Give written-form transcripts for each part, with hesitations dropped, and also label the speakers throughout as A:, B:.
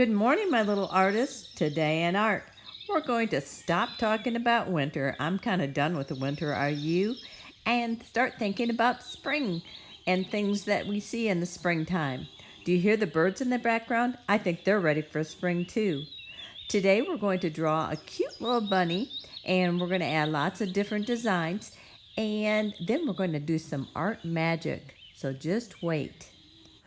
A: Good morning, my little artists. Today in art, we're going to stop talking about winter. I'm kind of done with the winter, are you? And start thinking about spring and things that we see in the springtime. Do you hear the birds in the background? I think they're ready for spring too. Today we're going to draw a cute little bunny and we're going to add lots of different designs and then we're going to do some art magic. So just wait.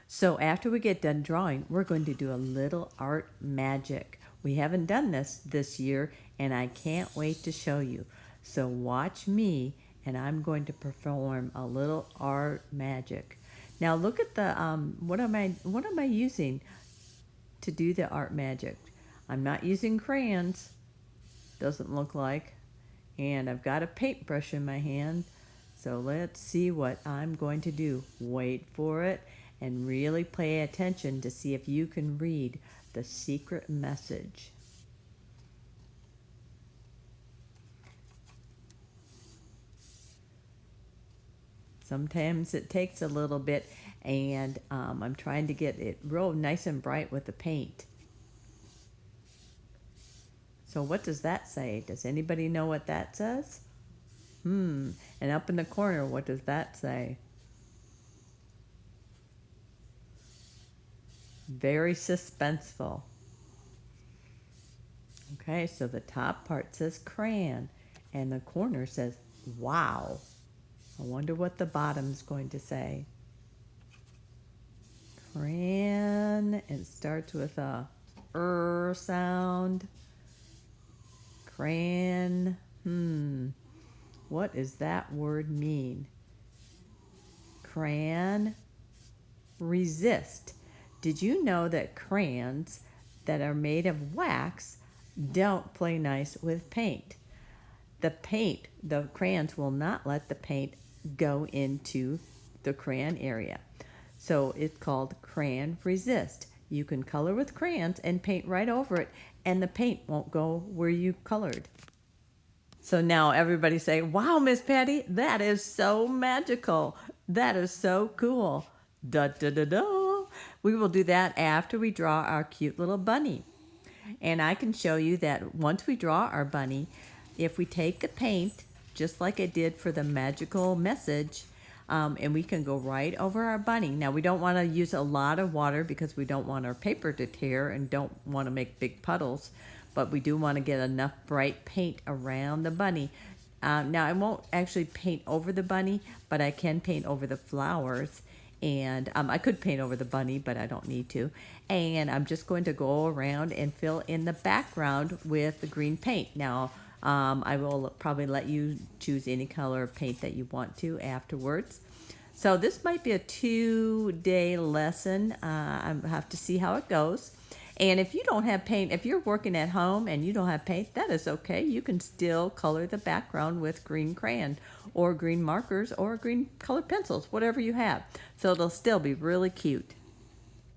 A: So after we get done drawing, we're going to do a little art magic. We haven't done this year, and I can't wait to show you. So watch me, and I'm going to perform a little art magic. Now look at the what am I using to do the art magic? I'm not using crayons. Doesn't look like. And I've got a paintbrush in my hand. So let's see what I'm going to do. Wait for it and really pay attention to see if you can read the secret message. Sometimes it takes a little bit, and I'm trying to get it real nice and bright with the paint. So what does that say? Does anybody know what that says? And up in the corner, what does that say? Very suspenseful. Okay, so the top part says crayon, and the corner says wow. I wonder what the bottom's going to say. Crayon. It starts with a sound. Crayon. What does that word mean? Crayon resist. Did you know that crayons that are made of wax don't play nice with paint? The crayons will not let the paint go into the crayon area. So it's called Crayon Resist. You can color with crayons and paint right over it, and the paint won't go where you colored. So now everybody say, wow, Miss Patty, that is so magical. That is so cool. Da da da da. We will do that after we draw our cute little bunny. And I can show you that once we draw our bunny, if we take the paint, just like I did for the magical message, and we can go right over our bunny. Now we don't want to use a lot of water because we don't want our paper to tear and don't want to make big puddles, but we do want to get enough bright paint around the bunny. Now I won't actually paint over the bunny, but I can paint over the flowers. And I could paint over the bunny, but I don't need to. And I'm just going to go around and fill in the background with the green paint. Now, I will probably let you choose any color of paint that you want to afterwards. So this might be a 2-day lesson. I have to see how it goes. And if you don't have paint, if you're working at home and you don't have paint, that is okay. You can still color the background with green crayon or green markers or green colored pencils, whatever you have. So it'll still be really cute.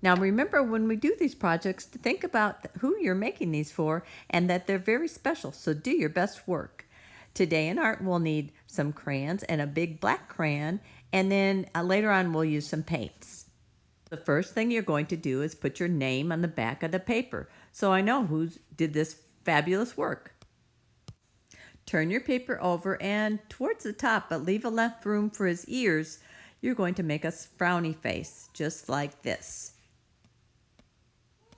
A: Now remember, when we do these projects, to think about who you're making these for and that they're very special. So do your best work. Today in art, we'll need some crayons and a big black crayon, and then later on we'll use some paints. The first thing you're going to do is put your name on the back of the paper, so I know who did this fabulous work. Turn your paper over and towards the top, but leave enough room for his ears. You're going to make a frowny face, just like this.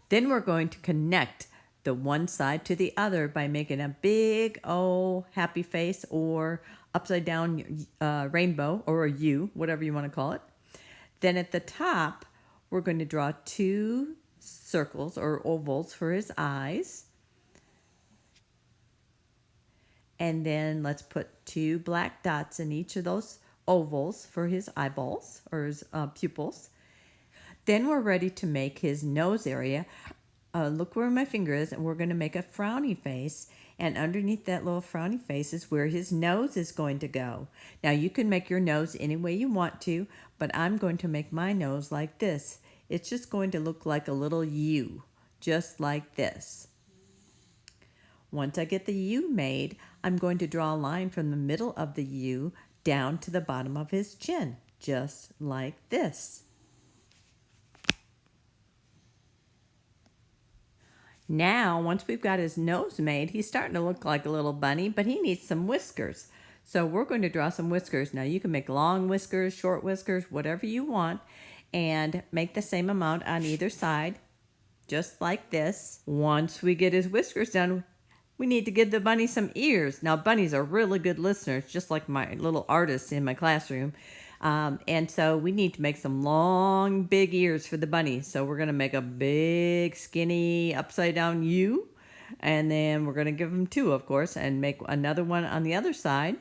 A: Then we're going to connect the one side to the other by making a big, happy face or upside down rainbow or a U, whatever you want to call it. Then at the top, we're going to draw 2 circles or ovals for his eyes. And then let's put 2 black dots in each of those ovals for his eyeballs or his pupils. Then we're ready to make his nose area. Look where my finger is, and we're going to make a frowny face. And underneath that little frowny face is where his nose is going to go. Now you can make your nose any way you want to, but I'm going to make my nose like this. It's just going to look like a little U, just like this. Once I get the U made, I'm going to draw a line from the middle of the U down to the bottom of his chin, just like this. Now, once we've got his nose made, he's starting to look like a little bunny, but he needs some whiskers. So we're going to draw some whiskers. Now you can make long whiskers, short whiskers, whatever you want, and make the same amount on either side, just like this. Once we get his whiskers done, we need to give the bunny some ears. Now bunnies are really good listeners, just like my little artists in my classroom. And so we need to make some long, big ears for the bunny. So we're going to make a big, skinny, upside down U. And then we're going to give him two, of course, and make another one on the other side.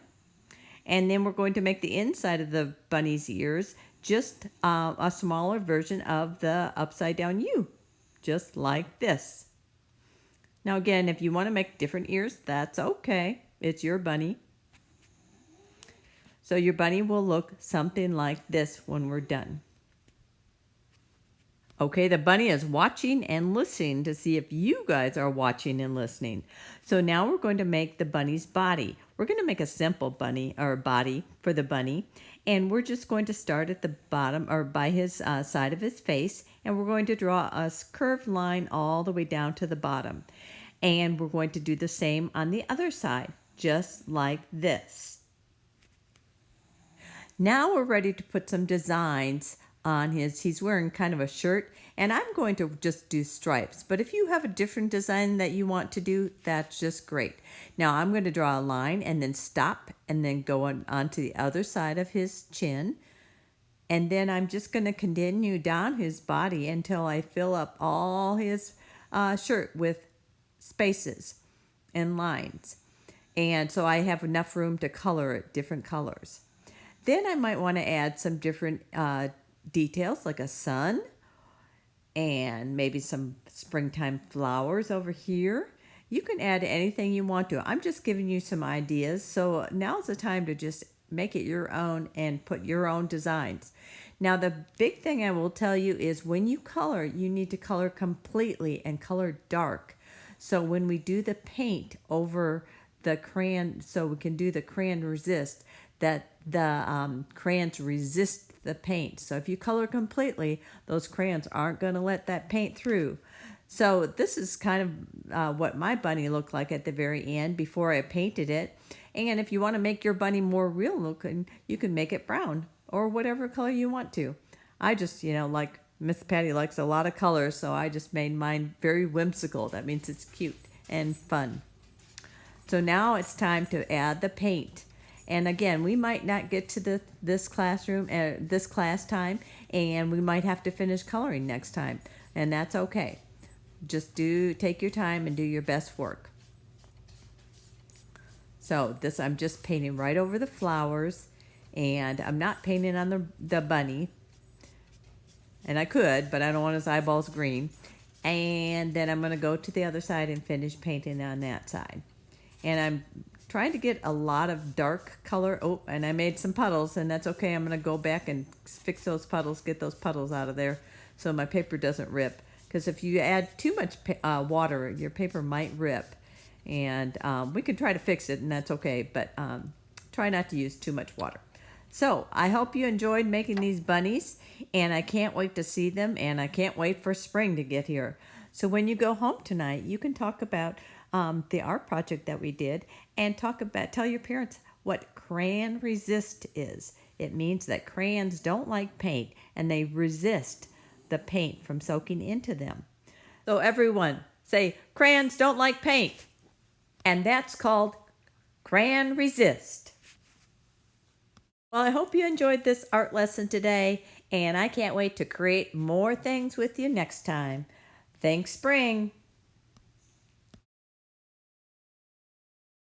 A: And then we're going to make the inside of the bunny's ears just a smaller version of the upside down U, just like this. Now again, if you want to make different ears, that's okay. It's your bunny. So your bunny will look something like this when we're done. Okay, the bunny is watching and listening to see if you guys are watching and listening. So now we're going to make the bunny's body. We're going to make a simple bunny or body for the bunny. And we're just going to start at the bottom or by his side of his face. And we're going to draw a curved line all the way down to the bottom. And we're going to do the same on the other side, just like this. Now we're ready to put some designs on he's wearing kind of a shirt, and I'm going to just do stripes. But if you have a different design that you want to do, that's just great. Now I'm going to draw a line and then stop and then go on to the other side of his chin. And then I'm just going to continue down his body until I fill up all his shirt with spaces and lines. And so I have enough room to color it different colors. Then I might want to add some different details like a sun and maybe some springtime flowers over here. You can add anything you want to. I'm just giving you some ideas. So now's the time to just make it your own and put your own designs. Now the big thing I will tell you is when you color, you need to color completely and color dark. So when we do the paint over the crayon, so we can do the crayon resist, that the crayons resist the paint. So if you color completely, those crayons aren't going to let that paint through. So this is kind of what my bunny looked like at the very end before I painted it. And if you want to make your bunny more real looking, you can make it brown or whatever color you want to. I just, like Miss Patty likes a lot of colors, so I just made mine very whimsical. That means it's cute and fun. So now it's time to add the paint. And again, we might not get to this class time, and we might have to finish coloring next time, and that's okay. Just take your time and do your best work. So this I'm just painting right over the flowers, and I'm not painting on the bunny. And I could, but I don't want his eyeballs green. And then I'm going to go to the other side and finish painting on that side. And I'm trying to get a lot of dark color. Oh, and I made some puddles, and that's okay. I'm going to go back and fix those puddles, get those puddles out of there so my paper doesn't rip. Because if you add too much water, your paper might rip. And we can try to fix it, and that's okay. But try not to use too much water. So I hope you enjoyed making these bunnies, and I can't wait to see them, and I can't wait for spring to get here. So when you go home tonight, you can talk about the art project that we did and tell your parents what Crayon Resist is. It means that crayons don't like paint, and they resist the paint from soaking into them. So everyone say, crayons don't like paint. And that's called Crayon Resist. Well, I hope you enjoyed this art lesson today, and I can't wait to create more things with you next time. Thanks, Spring.